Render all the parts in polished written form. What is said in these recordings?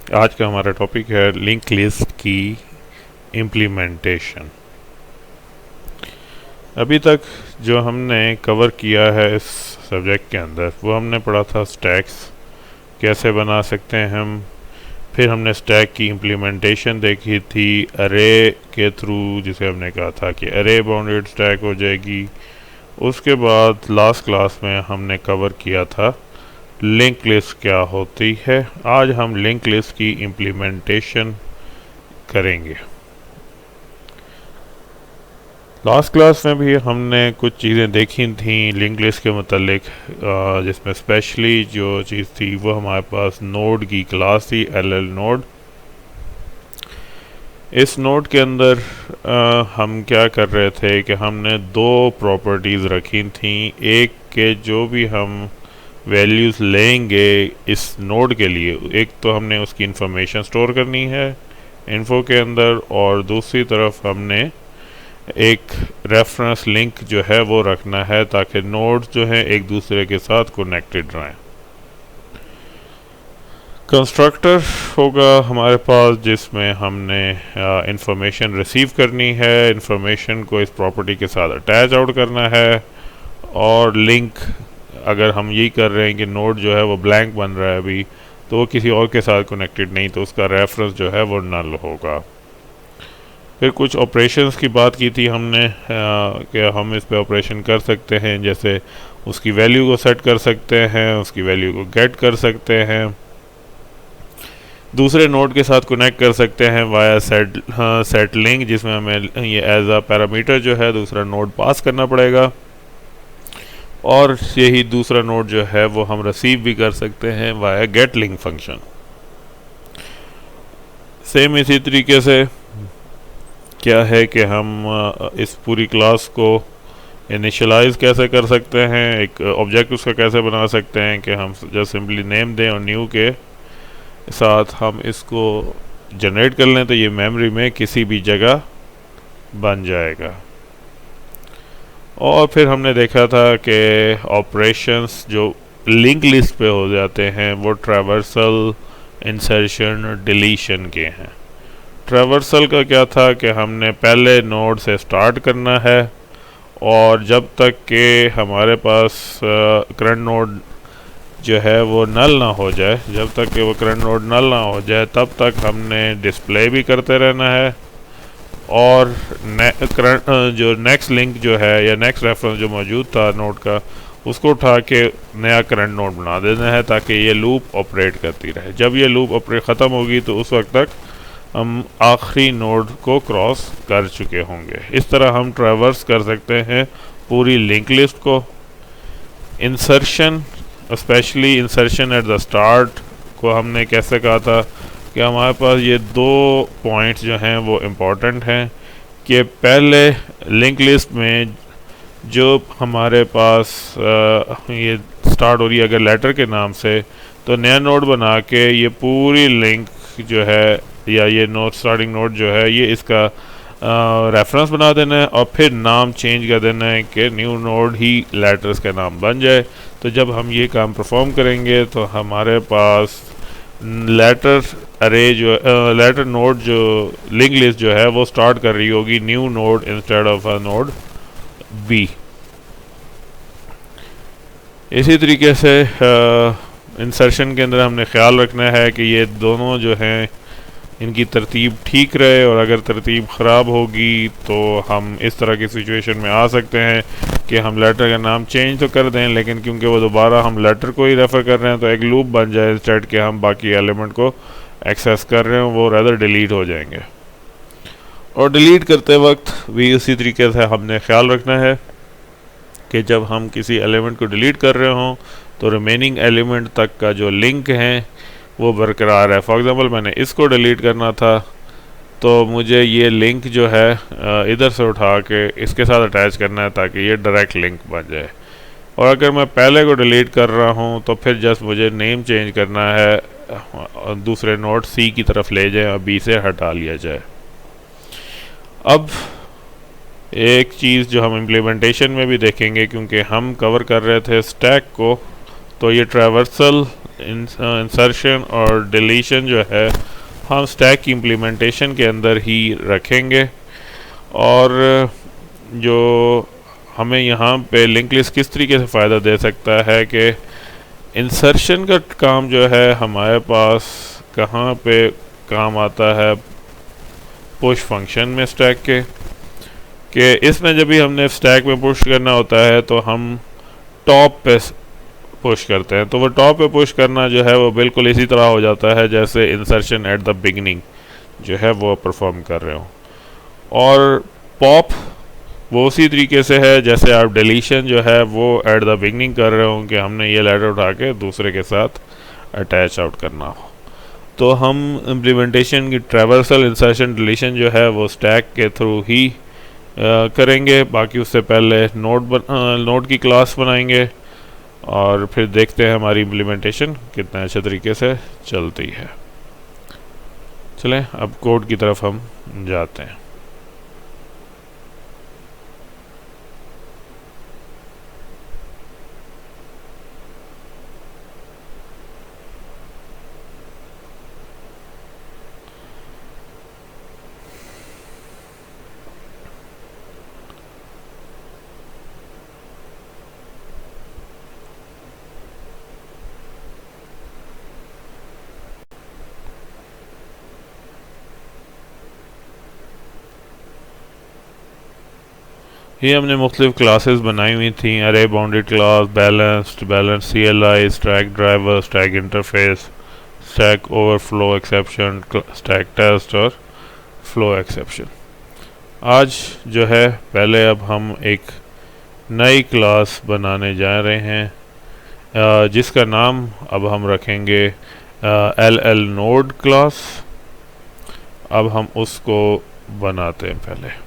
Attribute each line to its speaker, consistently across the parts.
Speaker 1: आज का हमारा टॉपिक है लिंक लिस्ट की इम्प्लीमेंटेशन। अभी तक जो हमने कवर किया है इस सब्जेक्ट के अंदर वो हमने पढ़ा था स्टैक्स कैसे बना सकते हैं हम। फिर हमने स्टैक की इम्प्लीमेंटेशन देखी थी अरे के थ्रू, जिसे हमने कहा था कि अरे बाउंडेड स्टैक हो जाएगी। उसके बाद लास्ट क्लास में हमने कवर किया था लिंक लिस्ट क्या होती है। आज हम लिंक लिस्ट की इम्प्लीमेंटेशन करेंगे। लास्ट क्लास में भी हमने कुछ चीज़ें देखी थी लिंक लिस्ट के मतलब, जिसमें स्पेशली जो चीज़ थी वो हमारे पास नोड की क्लास थी LL नोड। इस नोड के अंदर हम क्या कर रहे थे कि हमने दो प्रॉपर्टीज़ रखी थी। एक के जो भी हम वैल्यूज़ लेंगे इस नोड के लिए, एक तो हमने उसकी इंफॉर्मेशन स्टोर करनी है इन्फो के अंदर, और दूसरी तरफ हमने एक रेफरेंस लिंक जो है वो रखना है ताकि नोड्स जो हैं एक दूसरे के साथ कनेक्टेड रहें। कंस्ट्रक्टर होगा हमारे पास जिसमें हमने इंफॉर्मेशन रिसीव करनी है, इंफॉर्मेशन को इस प्रॉपर्टी के साथ अटैच आउट करना है, और लिंक अगर हम यही कर रहे हैं कि नोड जो है वो ब्लैंक बन रहा है अभी, तो वो किसी और के साथ कनेक्टेड नहीं, तो उसका रेफरेंस जो है वो नल होगा। फिर कुछ ऑपरेशंस की बात की थी हमने कि हम इस पे ऑपरेशन कर सकते हैं, जैसे उसकी वैल्यू को सेट कर सकते हैं, उसकी वैल्यू को गेट कर सकते हैं, दूसरे नोड के साथ कनेक्ट कर सकते हैं वाया सेट लिंक, जिसमें हमें ये एज अ पैरामीटर जो है दूसरा नोड पास करना पड़ेगा, और यही दूसरा नोड जो है वो हम रिसीव भी कर सकते हैं via gate link function. Same इसी तरीके से क्या है कि हम इस पूरी क्लास को इनिशियलाइज कैसे कर सकते हैं, एक ऑब्जेक्ट उसका कैसे बना सकते हैं कि हम जस्ट सिंपली नेम दें और न्यू के साथ हम इसको जनरेट कर लें तो ये मेमोरी में किसी भी जगह बन जाएगा। और फिर हमने देखा था कि ऑपरेशंस जो लिंक लिस्ट पे हो जाते हैं वो ट्रैवर्सल, इंसर्शन, डिलीशन के हैं। ट्रैवर्सल का क्या था कि हमने पहले नोड से स्टार्ट करना है, और जब तक के हमारे पास करंट नोड जो है वो नल ना हो जाए, जब तक कि वो करंट नोड नल ना हो जाए तब तक हमने डिस्प्ले भी करते रहना है, और जो नेक्स्ट लिंक जो है या नेक्स्ट रेफरेंस जो मौजूद था नोड का उसको उठा के नया करंट नोड बना देना है ताकि ये लूप ऑपरेट करती रहे। जब ये लूप ऑपरेट ख़त्म होगी तो उस वक्त तक हम आखिरी नोड को क्रॉस कर चुके होंगे। इस तरह हम ट्रैवर्स कर सकते हैं पूरी लिंक लिस्ट को। Insertion, specially insertion at the start को हमने कैसे कहा था कि हमारे पास ये दो पॉइंट्स जो हैं वो इम्पोर्टेंट हैं कि पहले लिंक लिस्ट में जो हमारे पास ये स्टार्ट हो रही है अगर लेटर के नाम से, तो नया नोड बना के ये पूरी लिंक जो है या ये नोड स्टार्टिंग नोड जो है ये इसका रेफरेंस बना देना है, और फिर नाम चेंज कर देना है कि न्यू नोड ही लेटर्स का नाम बन जाए। तो जब हम ये काम परफॉर्म करेंगे तो हमारे पास लेटर अरे जो लेटर नोड जो लिंक लिस्ट जो है वो स्टार्ट कर रही होगी new node instead of a node B. इसी तरीके से इंसर्शन के अंदर हमने ख्याल रखना है कि ये दोनों जो हैं इनकी तरतीब ठीक रहे, और अगर तरतीब ख़राब होगी तो हम इस तरह की सिचुएशन में आ सकते हैं कि हम लेटर का नाम चेंज तो कर दें, लेकिन क्योंकि वो दोबारा हम लेटर को ही रेफ़र कर रहे हैं तो एक लूप बन जाए इंस्टेड के हम बाकी एलिमेंट को एक्सेस कर रहे हैं, वो रेदर डिलीट हो जाएंगे। और डिलीट करते वक्त भी उसी तरीके से हमने ख्याल रखना है कि जब हम किसी एलिमेंट को डिलीट कर रहे हों तो रिमेनिंग एलिमेंट तक का जो लिंक है वो बरकरार है। फॉर एग्ज़ाम्पल मैंने इसको डिलीट करना था तो मुझे ये लिंक जो है इधर से उठा के इसके साथ अटैच करना है ताकि ये डायरेक्ट लिंक बन जाए। और अगर मैं पहले को डिलीट कर रहा हूँ तो फिर जस्ट मुझे नेम चेंज करना है, दूसरे नोड C की तरफ ले जाए और B से हटा लिया जाए। अब एक चीज़ जो हम इम्प्लीमेंटेशन में भी देखेंगे, क्योंकि हम कवर कर रहे थे स्टैक को, तो ये ट्रैवर्सल इंसर्शन और डिलीशन जो है हम स्टैक की इम्प्लीमेंटेशन के अंदर ही रखेंगे। और जो हमें यहाँ पे लिंक लिस्ट किस तरीके से फ़ायदा दे सकता है कि इंसर्शन का काम जो है हमारे पास कहाँ पे काम आता है, पुश फंक्शन में स्टैक के इसमें जब भी हमने स्टैक में पुश करना होता है तो हम टॉप पे पुश करते हैं। तो वो टॉप पे पुश करना जो है वो बिल्कुल इसी तरह हो जाता है जैसे इंसर्शन एट द बिगनिंग जो है वो परफॉर्म कर रहे हो। और पॉप वो उसी तरीके से है जैसे आप डिलीशन जो है वो एट द बिगनिंग कर रहे हो कि हमने ये लेटर उठा के दूसरे के साथ अटैच आउट करना हो। तो हम इम्प्लीमेंटेशन की ट्रैवर्सल इंसर्शन डिलीशन जो है वो स्टैक के थ्रू ही करेंगे। बाकी उससे पहले नोड की क्लास बनाएंगे और फिर देखते हैं हमारी इम्प्लीमेंटेशन कितने अच्छे तरीके से चलती है। चलें अब कोड की तरफ हम जाते हैं। ये हमने मुख्तलिफ क्लासेस बनाई हुई थी, अरे bounded class, balance CLI, stack driver, stack interface, stack overflow exception, stack test और फ्लो एक्सेप्शन। आज जो है पहले अब हम एक नई क्लास बनाने जा रहे हैं जिसका नाम अब हम रखेंगे LL नोड क्लास। अब हम उसको बनाते हैं पहले।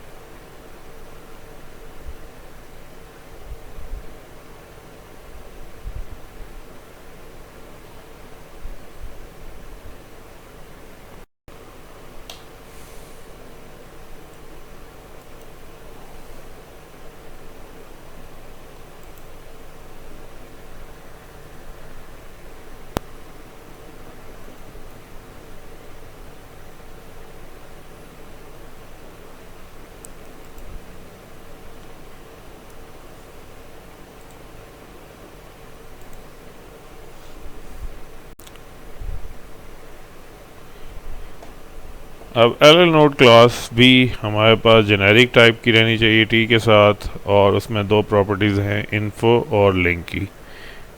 Speaker 1: अब LL नोड क्लास भी हमारे पास जेनेरिक टाइप की रहनी चाहिए टी के साथ, और उसमें दो प्रॉपर्टीज़ हैं, इन्फो और लिंक की।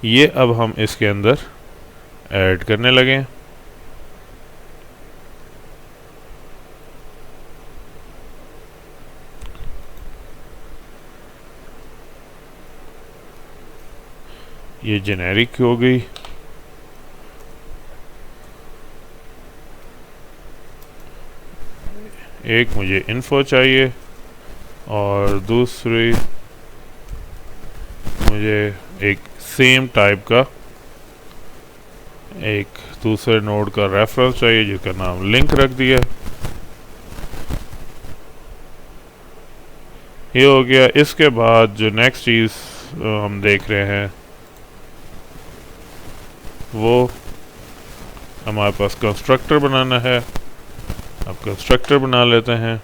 Speaker 1: ये अब हम इसके अंदर ऐड करने लगे। ये जेनेरिक हो गई। एक मुझे इन्फो चाहिए और दूसरी मुझे एक सेम टाइप का एक दूसरे नोड का रेफरेंस चाहिए जिसका नाम लिंक रख दिया। ये हो गया। इसके बाद जो नेक्स्ट चीज़ हम देख रहे हैं वो हमारे पास कंस्ट्रक्टर बनाना है। अब कंस्ट्रक्टर बना लेते हैं।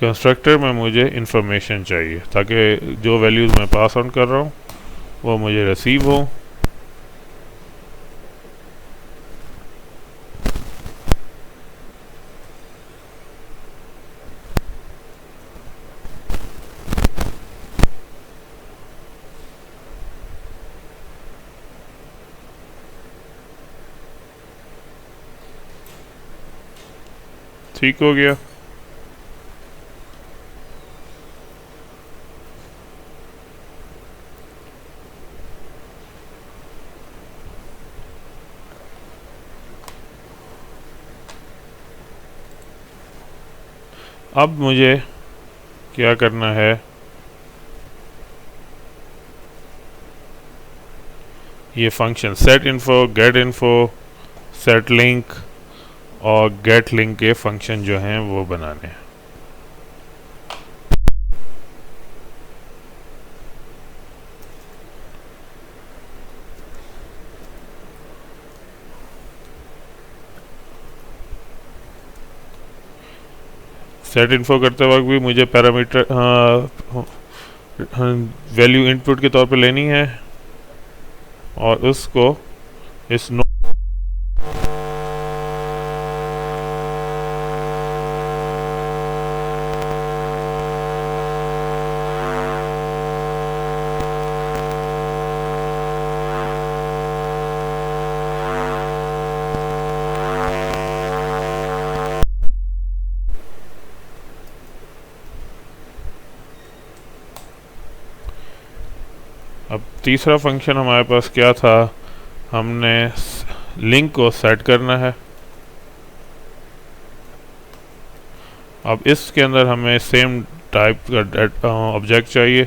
Speaker 1: कंस्ट्रक्टर में मुझे इंफॉर्मेशन चाहिए ताकि जो वैल्यूज़ मैं पास ऑन कर रहा हूँ वो मुझे रिसीव हो। ठीक हो गया। अब मुझे क्या करना है, ये function set info, get info, set link और गेट लिंक के फंक्शन जो हैं वो बनाने हैं। सेट इन्फो करते वक्त भी मुझे पैरामीटर वैल्यू इनपुट के तौर पे लेनी है और उसको इस अब तीसरा फंक्शन हमारे पास क्या था, हमने लिंक को सेट करना है। अब इसके अंदर हमें सेम टाइप का ऑब्जेक्ट चाहिए।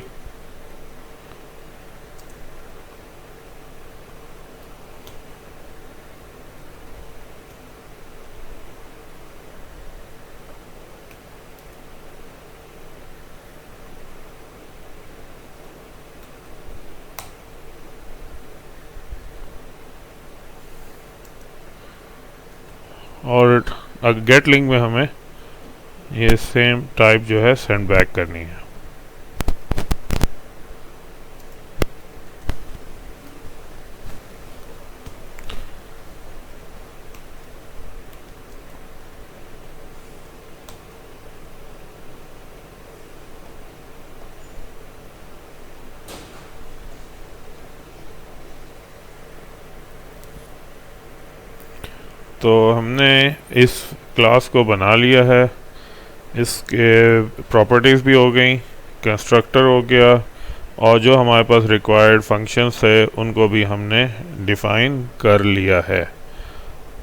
Speaker 1: और गेट लिंक में हमें ये सेम टाइप जो है सेंड बैक करनी है। तो हमने इस क्लास को बना लिया है, इसके प्रॉपर्टीज़ भी हो गई, कंस्ट्रक्टर हो गया, और जो हमारे पास रिक्वायर्ड फंक्शंस है उनको भी हमने डिफ़ाइन कर लिया है।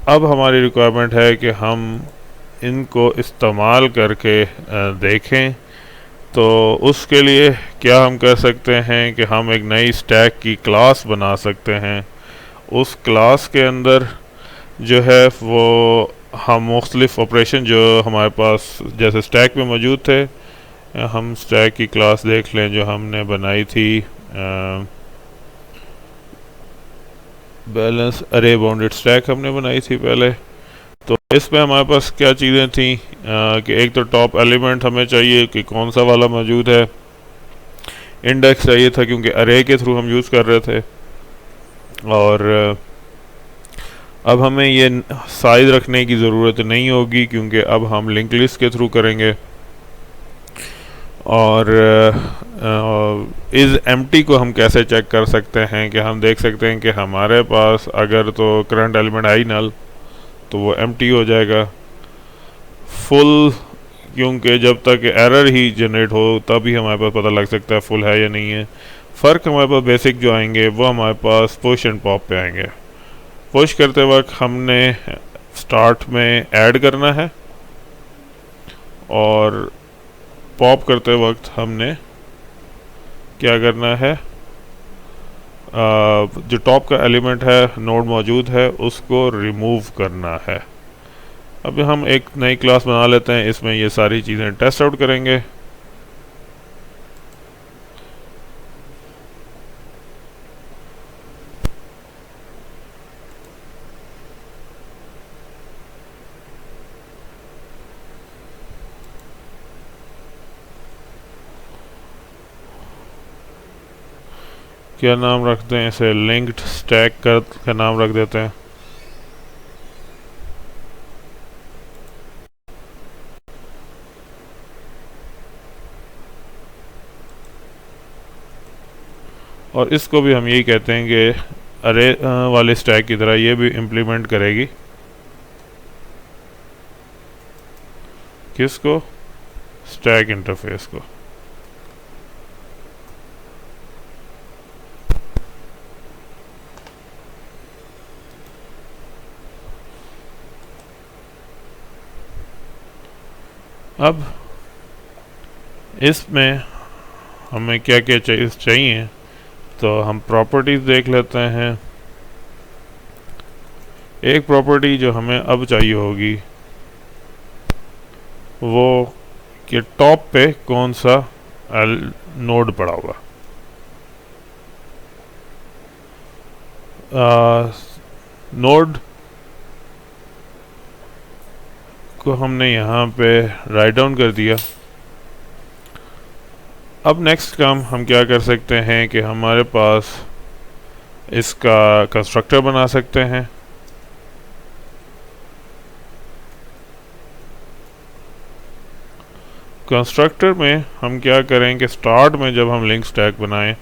Speaker 1: अब हमारी रिक्वायरमेंट है कि हम इनको इस्तेमाल करके देखें। तो उसके लिए क्या हम कर सकते हैं कि हम एक नई स्टैक की क्लास बना सकते हैं। उस क्लास के अंदर जो है वो हम मुख्तलिफ ऑपरेशन जो हमारे पास जैसे स्टैक में मौजूद थे, हम स्टैक की क्लास देख लें जो हमने बनाई थी, बैलेंस अरे बाउंडेड स्टैक हमने बनाई थी पहले। तो इसमें हमारे पास क्या चीज़ें थी कि एक तो टॉप एलिमेंट हमें चाहिए कि कौन सा वाला मौजूद है, इंडेक्स चाहिए था क्योंकि अरे के थ्रू हम यूज़ कर रहे थे, और अब हमें ये साइज़ रखने की ज़रूरत नहीं होगी क्योंकि अब हम लिंक लिस्ट के थ्रू करेंगे। और इज़ एम्प्टी को हम कैसे चेक कर सकते हैं कि हम देख सकते हैं कि हमारे पास अगर तो करंट एलिमेंट आई नल तो वो एम्प्टी हो जाएगा। फुल क्योंकि जब तक एरर ही जनरेट हो तभी हमारे पास पता लग सकता है फुल है या नहीं है। फ़र्क हमारे पास बेसिक जो आएंगे वो हमारे पास पुश एंड पॉप पे आएंगे। पुश करते वक्त हमने स्टार्ट में ऐड करना है और पॉप करते वक्त हमने क्या करना है, जो टॉप का एलिमेंट है नोड मौजूद है उसको रिमूव करना है। अब हम एक नई क्लास बना लेते हैं, इसमें ये सारी चीज़ें टेस्ट आउट करेंगे। क्या नाम रखते हैं इसे, लिंक्ड स्टैक का नाम रख देते हैं। और इसको भी हम यही कहते हैं कि अरे वाले स्टैक की तरह ये भी इम्प्लीमेंट करेगी किसको, स्टैक इंटरफेस को। अब इसमें हमें क्या क्या चाहिए तो हम प्रॉपर्टीज़ देख लेते हैं। एक प्रॉपर्टी जो हमें अब चाहिए होगी वो कि टॉप पे कौन सा नोड पड़ा हुआ। नोड को हमने यहाँ पे राइट डाउन कर दिया। अब नेक्स्ट काम हम क्या कर सकते हैं कि हमारे पास इसका कंस्ट्रक्टर बना सकते हैं। कंस्ट्रक्टर में हम क्या करें कि स्टार्ट में जब हम लिंक स्टैक बनाएं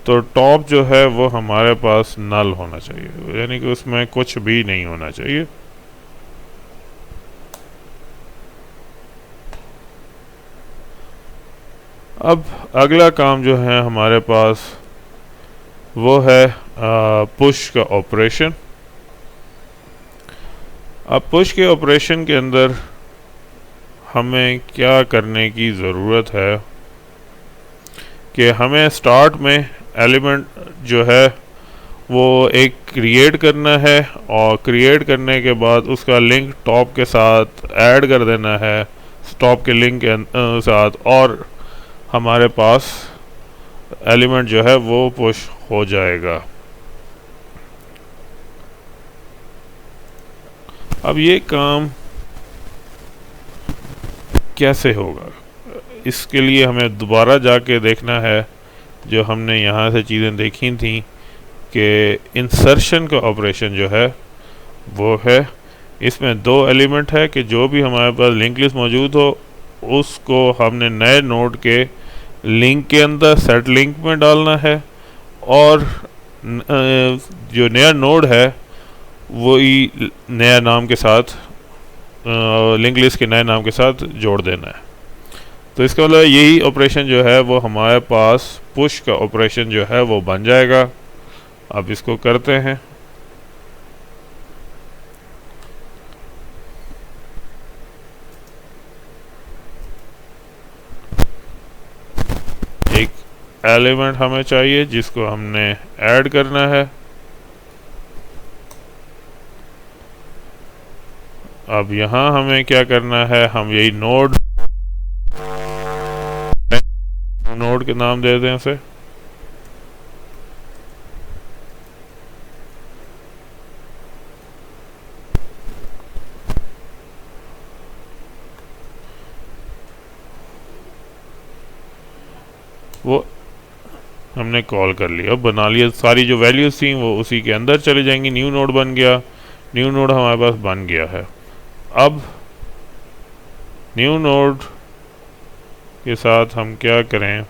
Speaker 1: तो टॉप जो है वो हमारे पास नल होना चाहिए, यानी कि उसमें कुछ भी नहीं होना चाहिए। अब अगला काम जो है हमारे पास वो है पुश का ऑपरेशन। अब पुश के ऑपरेशन के अंदर हमें क्या करने की ज़रूरत है कि हमें स्टार्ट में एलिमेंट जो है वो एक क्रिएट करना है और क्रिएट करने के बाद उसका लिंक टॉप के साथ ऐड कर देना है, टॉप के लिंक के साथ, और हमारे पास एलिमेंट जो है वो पुश हो जाएगा। अब ये काम कैसे होगा, इसके लिए हमें दोबारा जाके देखना है जो हमने यहाँ से चीज़ें देखी थी कि इंसर्शन का ऑपरेशन जो है वो है, इसमें दो एलिमेंट है कि जो भी हमारे पास लिंक लिस्ट मौजूद हो उसको हमने नए नोड के लिंक के अंदर सेट लिंक में डालना है, और जो नया नोड है वही नया नाम के साथ लिंक लिस्ट के नए नाम के साथ जोड़ देना है। तो इसका मतलब यही ऑपरेशन जो है वो हमारे पास पुश का ऑपरेशन जो है वो बन जाएगा। अब इसको करते हैं। एक एलिमेंट हमें चाहिए जिसको हमने ऐड करना है। अब यहाँ हमें क्या करना है, हम यही नोड के नाम दे दें उसे। वो हमने कॉल कर लिया, बना लिया, सारी जो वैल्यूज थी वो उसी के अंदर चले जाएंगी। न्यू नोड बन गया, न्यू नोड हमारे पास बन गया है। अब न्यू नोड के साथ हम क्या करें,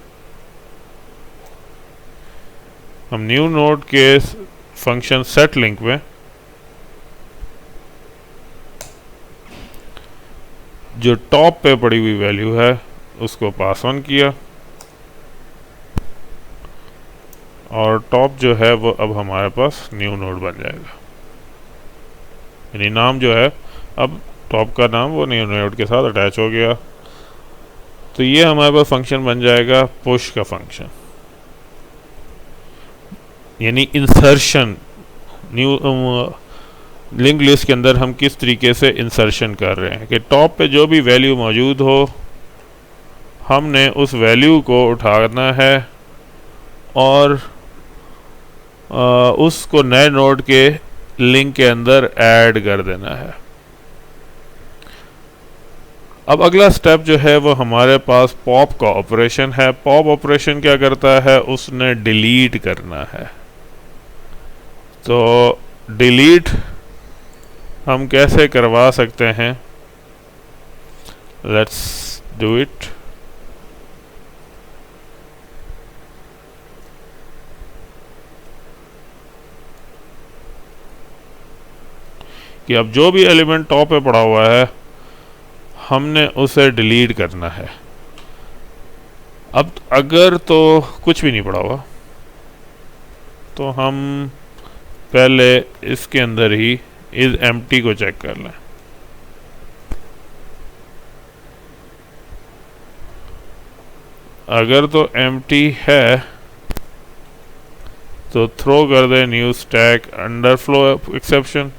Speaker 1: हम न्यू नोड के फंक्शन सेट लिंक में जो टॉप पे पड़ी हुई वैल्यू है उसको पास ऑन किया, और टॉप जो है वो अब हमारे पास न्यू नोड बन जाएगा। यानी नाम जो है अब टॉप का नाम वो न्यू नोड के साथ अटैच हो गया। तो ये हमारे पास फंक्शन बन जाएगा पुश का फंक्शन, यानी इंसर्शन। न्यू लिंक लिस्ट के अंदर हम किस तरीके से इंसर्शन कर रहे हैं कि टॉप पे जो भी वैल्यू मौजूद हो हमने उस वैल्यू को उठाना है और उसको नए नोड के लिंक के अंदर ऐड कर देना है। अब अगला स्टेप जो है वो हमारे पास पॉप का ऑपरेशन है। पॉप ऑपरेशन क्या करता है, उसने डिलीट करना है। तो डिलीट हम कैसे करवा सकते हैं, लेट्स डू इट। कि अब जो भी एलिमेंट टॉप पे पड़ा हुआ है हमने उसे डिलीट करना है। अब अगर तो कुछ भी नहीं पड़ा हुआ तो हम पहले इसके अंदर ही इस एम्प्टी को चेक कर लें। अगर तो एम्प्टी है तो थ्रो कर they knew stack underflow exception.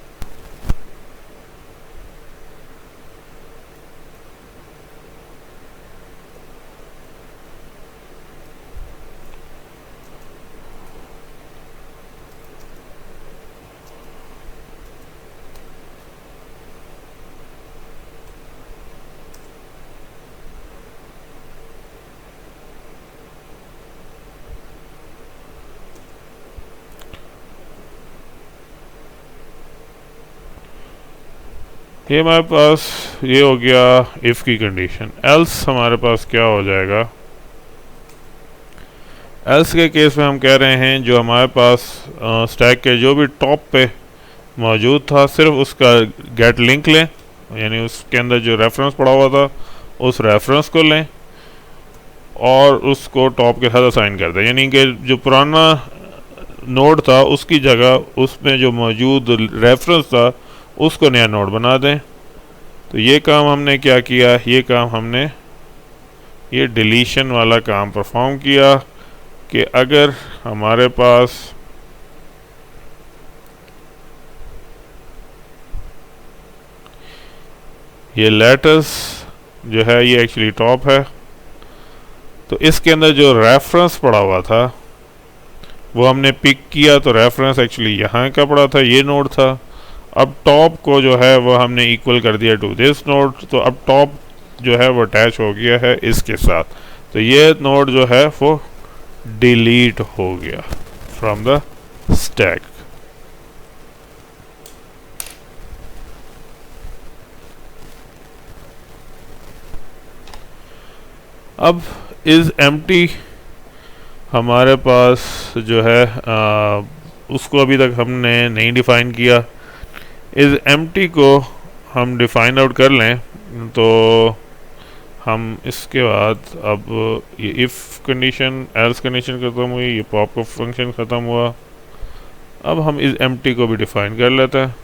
Speaker 1: ये हमारे पास ये हो गया इफ़ की कंडीशन। एल्स हमारे पास क्या हो जाएगा, एल्स के केस में हम कह रहे हैं जो हमारे पास स्टैक के जो भी टॉप पे मौजूद था सिर्फ उसका गेट लिंक लें, यानी उसके अंदर जो रेफरेंस पड़ा हुआ था उस रेफरेंस को लें और उसको टॉप के साथ असाइन कर दें, यानी कि जो पुराना नोड था उसकी जगह उसमें जो मौजूद रेफरेंस था उसको नया नोड बना दें। तो ये काम हमने क्या किया, ये काम हमने ये डिलीशन वाला काम परफॉर्म किया कि अगर हमारे पास ये लेटर्स जो है ये एक्चुअली टॉप है, तो इसके अंदर जो रेफरेंस पड़ा हुआ था वो हमने पिक किया, तो रेफरेंस एक्चुअली यहाँ का पड़ा था, ये नोड था। अब टॉप को जो है वो हमने इक्वल कर दिया टू दिस नोड, तो अब टॉप जो है वो अटैच हो गया है इसके साथ, तो ये नोड जो है वो डिलीट हो गया फ्रॉम द स्टैक। अब इज एम्प्टी हमारे पास जो है उसको अभी तक हमने नहीं डिफ़ाइन किया। इस एम्प्टी को हम डिफ़ाइन आउट कर लें तो हम इसके बाद अब ये इफ़ कंडीशन एल्स कंडीशन ख़त्म हुई, ये पॉप अप फंक्शन ख़त्म हुआ, अब हम इस एम्प्टी को भी डिफ़ाइन कर लेते हैं।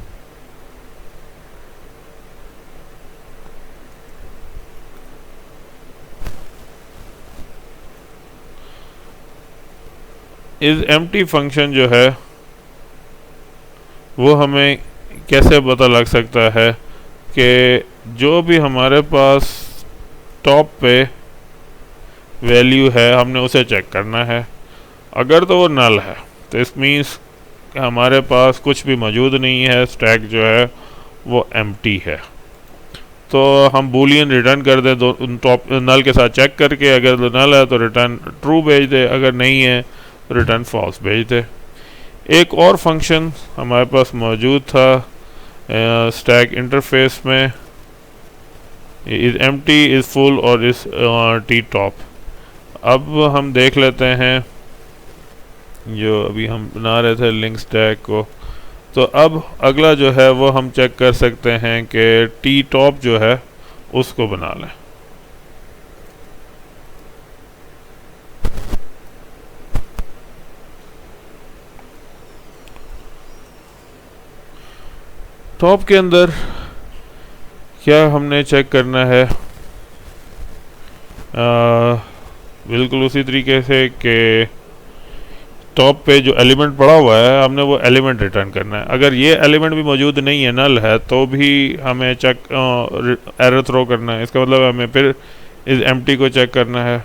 Speaker 1: इस एम्प्टी फंक्शन जो है वो हमें कैसे पता लग सकता है कि जो भी हमारे पास टॉप पे वैल्यू है हमने उसे चेक करना है। अगर तो वो नल है तो इस मीन्स हमारे पास कुछ भी मौजूद नहीं है, स्टैक जो है वो एम्प्टी है, तो हम बूलियन रिटर्न कर दें दो टॉप नल के साथ चेक करके, अगर तो नल है तो रिटर्न ट्रू भेज दे, अगर नहीं है तो रिटर्न फॉल्स भेज दे। एक और फंक्शन हमारे पास मौजूद था स्टैक इंटरफेस में, इज एम्प्टी, इज फुल और इज टी टॉप। अब हम देख लेते हैं जो अभी हम बना रहे थे लिंक स्टैक को, तो अब अगला जो है वो हम चेक कर सकते हैं कि टी टॉप जो है उसको बना लें। टॉप के अंदर क्या हमने चेक करना है, बिल्कुल उसी तरीके से कि टॉप पे जो एलिमेंट पड़ा हुआ है हमने वो एलिमेंट रिटर्न करना है। अगर ये एलिमेंट भी मौजूद नहीं है, नल है, तो भी हमें चेक एरर थ्रो करना है। इसका मतलब हमें फिर इस एम्प्टी को चेक करना है।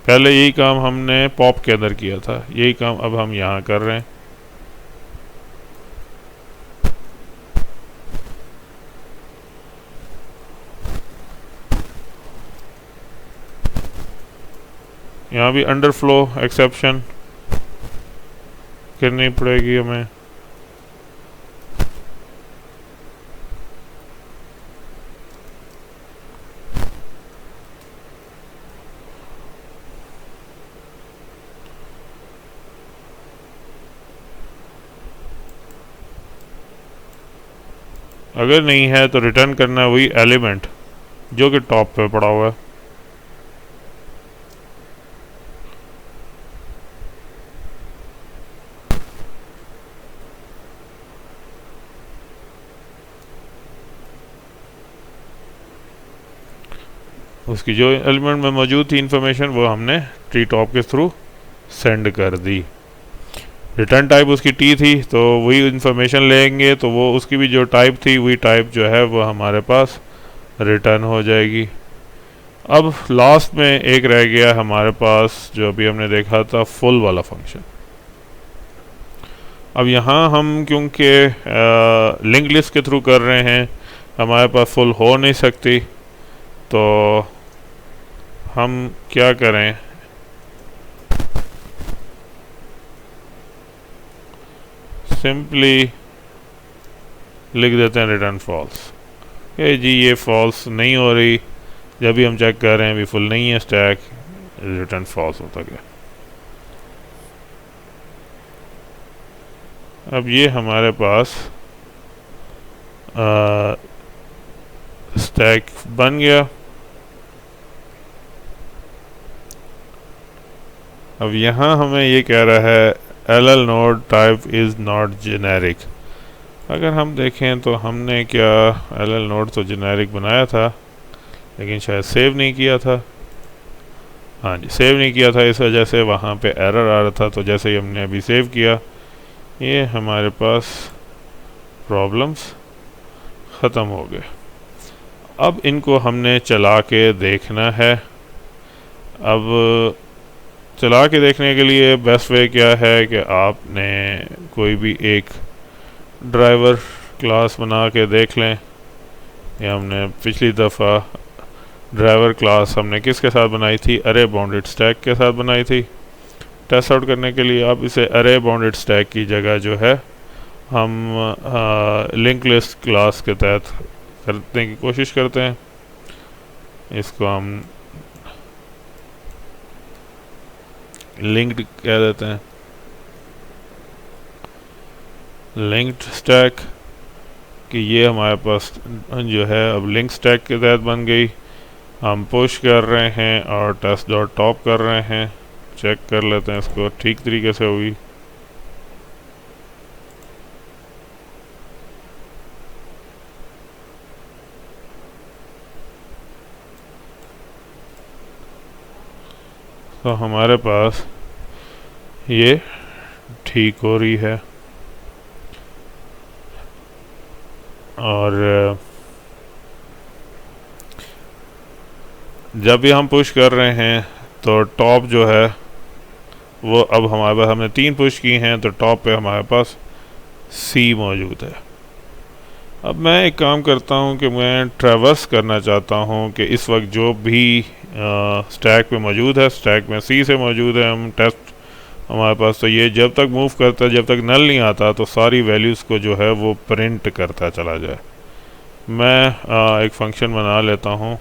Speaker 1: पहले यही काम हमने पॉप के अंदर किया था, यही काम अब हम यहाँ कर रहे हैं। यहाँ भी अंडरफ्लो एक्सेप्शन करनी पड़ेगी हमें। अगर नहीं है तो रिटर्न करना है वही एलिमेंट जो कि टॉप पे पड़ा हुआ है। उसकी जो एलिमेंट में मौजूद थी इंफॉर्मेशन वो हमने टी टॉप के थ्रू सेंड कर दी। रिटर्न टाइप उसकी टी थी तो वही इंफॉर्मेशन लेंगे, तो वो उसकी भी जो टाइप थी वही टाइप जो है वो हमारे पास रिटर्न हो जाएगी। अब लास्ट में एक रह गया हमारे पास जो अभी हमने देखा था फुल वाला फंक्शन। अब यहाँ हम क्योंकि लिंक लिस्ट के थ्रू कर रहे हैं हमारे पास फुल हो नहीं सकती, तो हम क्या करें, सिंपली लिख देते हैं रिटर्न फॉल्स। कि जी ये फॉल्स नहीं हो रही, जब भी हम चेक कर रहे हैं भी फुल नहीं है स्टैक, रिटर्न फॉल्स होता गया। अब ये हमारे पास स्टैक बन गया। अब यहाँ हमें ये कह रहा है LL node type is not generic. अगर हम देखें तो हमने क्या LL नोड तो जेनेरिक बनाया था, लेकिन शायद सेव नहीं किया था। हाँ जी, सेव नहीं किया था, इस वजह से वहाँ पे एरर आ रहा था। तो जैसे ही हमने अभी सेव किया, ये हमारे पास प्रॉब्लम्स ख़त्म हो गए। अब इनको हमने चला के देखना है। अब चला के देखने के लिए बेस्ट वे क्या है कि आपने कोई भी एक ड्राइवर क्लास बना के देख लें। ये हमने पिछली दफ़ा ड्राइवर क्लास हमने किसके साथ बनाई थी, अरे बाउंडेड स्टैक के साथ बनाई थी। टेस्ट आउट करने के लिए आप इसे अरे बाउंडेड स्टैक की जगह जो है हम लिंक लिस्ट क्लास के तहत करने की कोशिश करते हैं। इसको हम लिंक्ड कह देते हैं, लिंक्ड स्टैक, कि ये हमारे पास जो है अब लिंक स्टैक के तहत बन गई। हम पुश कर रहे हैं और टेस्ट डॉट टॉप कर रहे हैं। चेक कर लेते हैं इसको ठीक तरीके से हुई। तो हमारे पास ये ठीक हो रही है। और जब भी हम पुश कर रहे हैं तो टॉप जो है वो अब हमारे पास, हमने 3 पुश की हैं तो टॉप पे हमारे पास C मौजूद है। अब मैं एक काम करता हूं कि मैं ट्रैवर्स करना चाहता हूं कि इस वक्त जो भी स्टैक पे मौजूद है, स्टैक में C से मौजूद है, हम टेस्ट हमारे पास, तो ये जब तक मूव करता है, जब तक नल नहीं आता तो सारी वैल्यूज़ को जो है वो प्रिंट करता चला जाए। मैं एक फंक्शन बना लेता हूँ।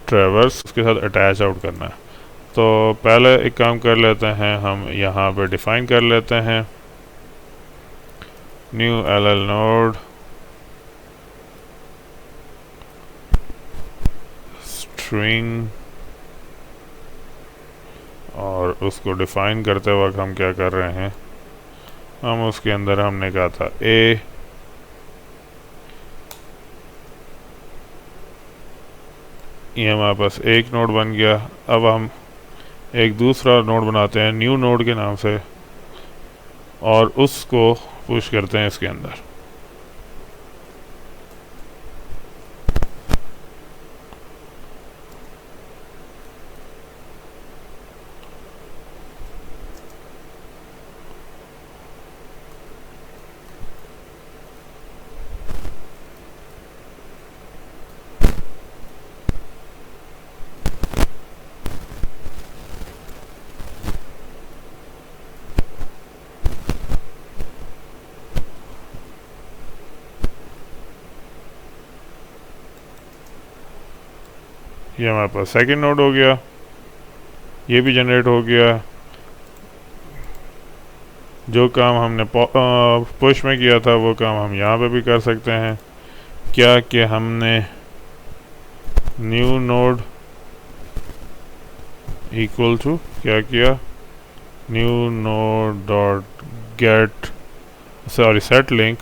Speaker 1: ट्रैवर्स उसके साथ अटैच आउट करना है। तो पहले एक काम कर लेते हैं, हम यहाँ पे डिफाइन कर लेते हैं न्यू LL नोड स्ट्रिंग, और उसको डिफाइन करते वक्त हम क्या कर रहे हैं, हम उसके अंदर हमने कहा था A, ये हमारे पास एक नोड बन गया। अब हम एक दूसरा नोड बनाते हैं न्यू नोड के नाम से और उसको पुश करते हैं इसके अंदर। ये हमारे पास सेकंड नोड हो गया, ये भी जनरेट हो गया। जो काम हमने पुश में किया था वो काम हम यहाँ पे भी कर सकते हैं। क्या कि हमने न्यू नोड इक्वल टू क्या किया, new node dot gate, sorry set link,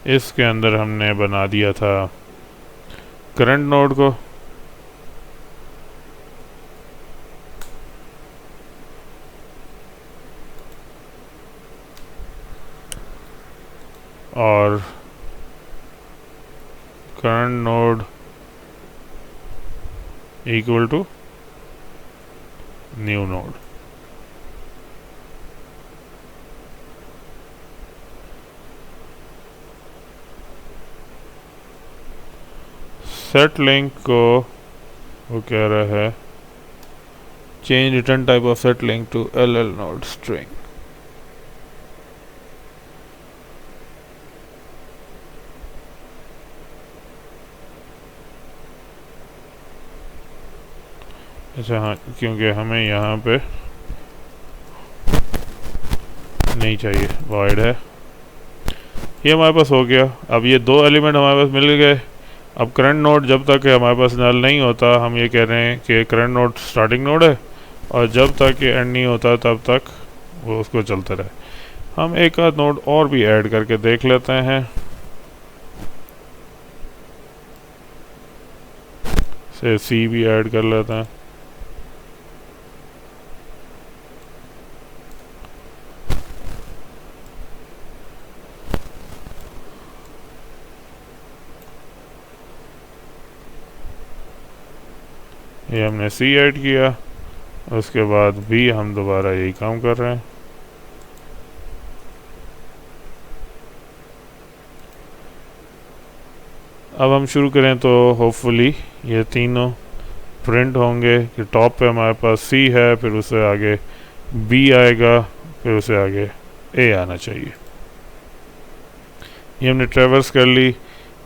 Speaker 1: इसके अंदर हमने बना दिया था करंट नोड को। और current node equal to new node. Set link को वो कह रहा है change return type of set link to LL node string. अच्छा हाँ, क्योंकि हमें यहाँ पे नहीं चाहिए, वॉइड है। ये हमारे पास हो गया। अब ये दो एलिमेंट हमारे पास मिल गए। अब करंट नोड जब तक हमारे पास नल नहीं होता, हम ये कह रहे हैं कि करंट नोड स्टार्टिंग नोड है, और जब तक ये एंड नहीं होता तब तक वो उसको चलते रहे। हम एक आध नोड और भी ऐड करके देख लेते हैं। से सी भी ऐड कर लेते हैं। ये हमने सी ऐड किया, उसके बाद भी हम दोबारा यही काम कर रहे हैं। अब हम शुरू करें तो होपफुली ये तीनों प्रिंट होंगे कि टॉप पे हमारे पास सी है, फिर उससे आगे बी आएगा, फिर उससे आगे ए आना चाहिए। ये हमने ट्रैवर्स कर ली।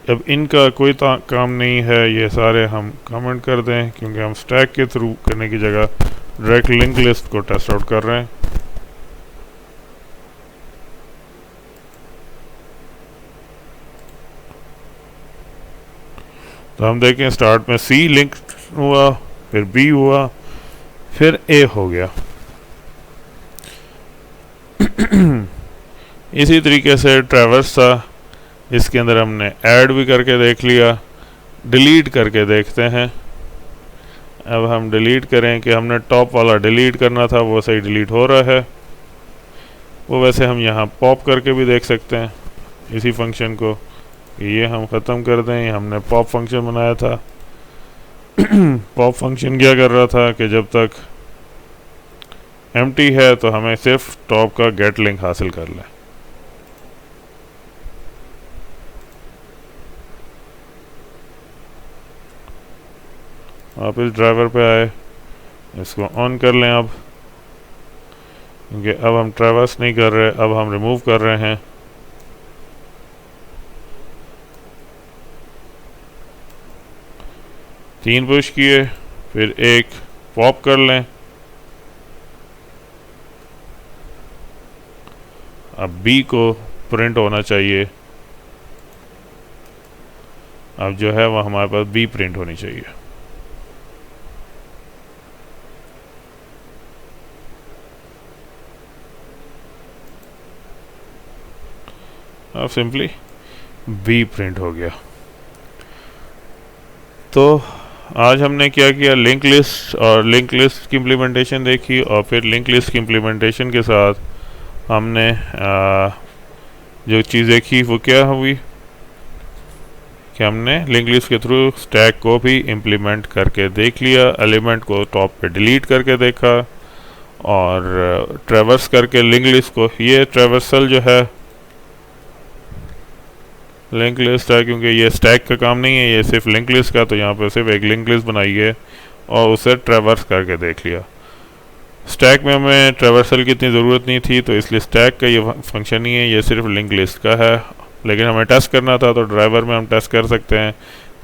Speaker 1: अब इनका कोई काम नहीं है, ये सारे हम कमेंट कर दें, क्योंकि हम स्टैक के थ्रू करने की जगह डायरेक्ट लिंक लिस्ट को टेस्ट आउट कर रहे हैं। तो हम देखें स्टार्ट में सी लिंक हुआ, फिर बी हुआ, फिर ए हो गया। इसी तरीके से ट्रैवर्स था, इसके अंदर हमने ऐड भी करके देख लिया। डिलीट करके देखते हैं। अब हम डिलीट करें कि हमने टॉप वाला डिलीट करना था, वो सही डिलीट हो रहा है। वो वैसे हम यहाँ पॉप करके भी देख सकते हैं इसी फंक्शन को, ये हम ख़त्म कर दें। हमने पॉप फंक्शन बनाया था। पॉप फंक्शन क्या कर रहा था कि जब तक एम्प्टी है तो हमें सिर्फ टॉप का गेट लिंक हासिल कर लें। आप इस ड्राइवर पे आए, इसको ऑन कर लें अब, क्योंकि अब हम ट्रैवर्स नहीं कर रहे, अब हम रिमूव कर रहे हैं। तीन पुश किए, फिर एक पॉप कर लें। अब बी को प्रिंट होना चाहिए। अब जो है वो हमारे पास बी प्रिंट होनी चाहिए। अब सिंपली बी प्रिंट हो गया। तो आज हमने क्या किया, लिंक लिस्ट और लिंक लिस्ट की इम्प्लीमेंटेशन देखी, और फिर लिंक लिस्ट की इम्प्लीमेंटेशन के साथ हमने जो चीज़ देखी वो क्या हुई कि हमने लिंक लिस्ट के थ्रू स्टैक को भी इम्प्लीमेंट करके देख लिया। एलिमेंट को टॉप पे डिलीट करके देखा, और ट्रैवर्स करके लिंक लिस्ट को, ये ट्रैवर्सल जो है लिंक लिस्ट है, क्योंकि ये स्टैक का काम नहीं है, ये सिर्फ लिंक लिस्ट का। तो यहाँ पे सिर्फ एक लिंक लिस्ट बनाई है और उसे ट्रैवर्स करके देख लिया। स्टैक में हमें ट्रैवर्सल की इतनी ज़रूरत नहीं थी, तो इसलिए स्टैक का ये फंक्शन नहीं है, ये सिर्फ लिंक लिस्ट का है। लेकिन हमें टेस्ट करना था, तो ड्राइवर में हम टेस्ट कर सकते हैं,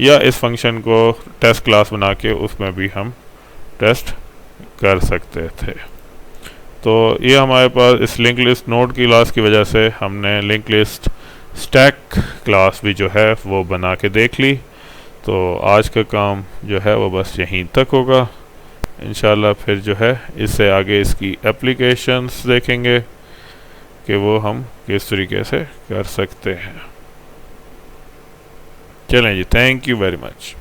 Speaker 1: या इस फंक्शन को टेस्ट क्लास बना के उसमें भी हम टेस्ट कर सकते थे। तो ये हमारे पास इस लिंक लिस्ट नोड की क्लास की वजह से हमने लिंक लिस्ट स्टैक क्लास भी जो है वो बना के देख ली। तो आज का काम जो है वो बस यहीं तक होगा। इंशाल्लाह फिर जो है इससे आगे इसकी एप्लीकेशंस देखेंगे कि वो हम किस तरीके से कर सकते हैं। चलें जी, थैंक यू वेरी मच।